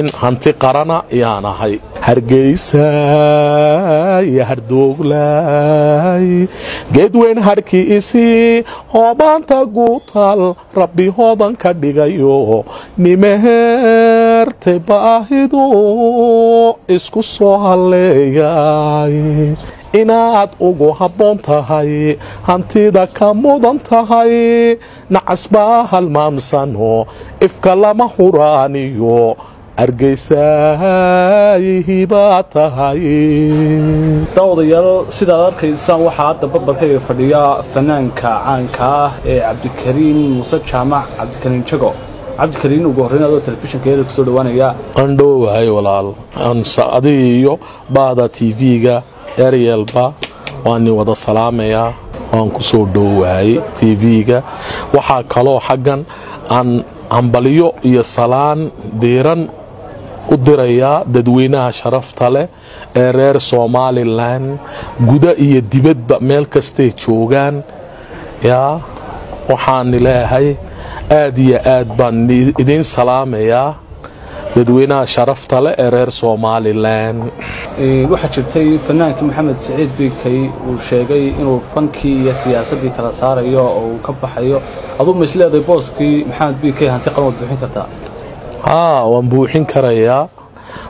nin hanti qarana yaan ahay. Hargeysa ya hardooglay geedweyn harkiisii hoobaanta guutal rabbi hoodan ka dhigayo nimeerte baahidu isku soo haleeyay inaad ugu habboon tahay hantida ka mudan tahay nacasbaa halmaamsano ifka lama huraaniyo argeysaayihii baa tahay. daawadayaal sidaad arkaysaan waxaa hadda barbarkayga fadhiya fanaanka caanka ah ee cabdikariin muuse jaamac cabdikariin jago. cabdikariin ugu horreyn adoo telefishinka eeda kusoo dhawaanaya. aan dhowahay walaal adiga iyo baada tv-ga eryelba waan wada salaamayaa waan ku soo dhowahay tv-ga. waxaa kaloo xaggan aan ambaliyo iyo salaan diiran u dirayaa dadweynaha sharafta leh ee reer Somaliland guda iyo dibadba meel kastay joogaan. yaa waxaan leeyahay aad iyo aad baan idin salaamayaa dadweynaha sharafta leh ee reer Somaliland. waxaa jirtay fanaanka Maxamed Saciid Bikay uu sheegay inuu fankii iyo siyaasadii kala saarayo oo uu ka baxayo. aduu ma isleedahay booskii Maxamed Bikay hanti qaran buuxin kartaa? waan buuxin karayaa.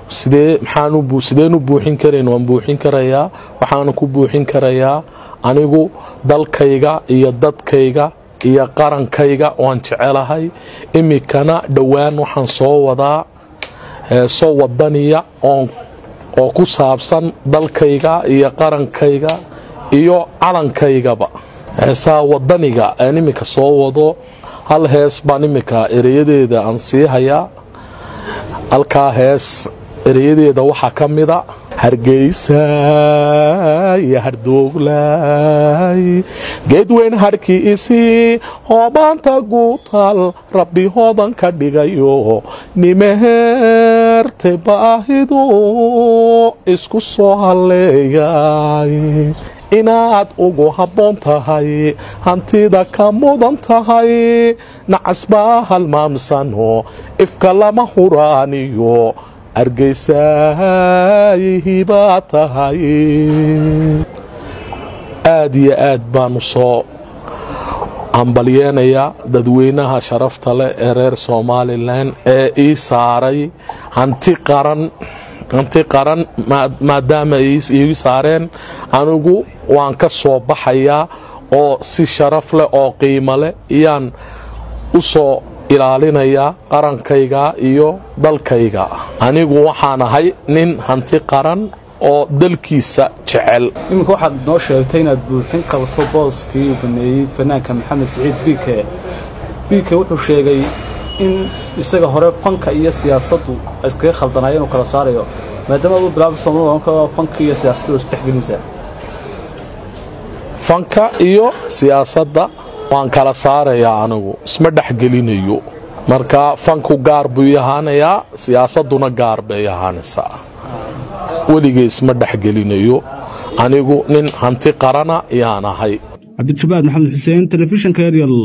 sideen u buuxin kareen waan buuxin karayaa. waxaan ku buuxin karayaa anigu dalkayga iyo dadkayga iyo qarankayga waan jecelahay. imikana dhowaan waxaan soo wadaa soo wadaniya oo ku saabsan dalkayga iyo qarankayga iyo calankaygaba. heesaa wadaniga aan imika soo wado hal hees baan imika ereyadeeda aan sii hayaa. halkaa hees ereyadeeda waxaa ka mida hargeysa ya hardooglay geedweyn harkiisii hoobaanta guutal rabbi hoodan ka dhigayo nimeerte baahidu isku soo haleeyay inaad ugu habboon tahay hantida ka mudan tahay nacasbaa halmaamsano ifka lama huraaniyo argeysaayihii baa tahay. aad iyo aad baanu soo hambalyeenayaa dadweynaha sharafta leh ee reer Somaliland ee ii saaray hanti qaran maadaama ay ii saareen anigu waan ka soo baxayaa oo si sharaf leh oo qiimo leh iyaan u soo ilaalinayaa qarankayga iyo dalkayga. anigu waxaan ahay nin hanti qaran oo dalkiisa jecel. iminka waxaad noo sheegtay inaad buuxin karto booskii uu baneeyey fanaanka Maxamed Saciid Bikay. wuxuu sheegay in isaga hore fanka iyo siyaasaddu iskaga khaldanaayeen oo kala saarayo maadaama uu bilaabo Soomaaliya fanka iyo siyaasaddu isdhexgelinaysa. fanka iyo siyaasadda waan kala saarayaa anigu isma dhexgelinayo. marka fanku gaar buu yahaanayaa siyaasadduna gaar bay yahaanaysaa. weligay isma dhexgelinayo. anigu nin hanti qarana yaan ahay. cabdijabaad maxamed xuseen telefishinka eryel.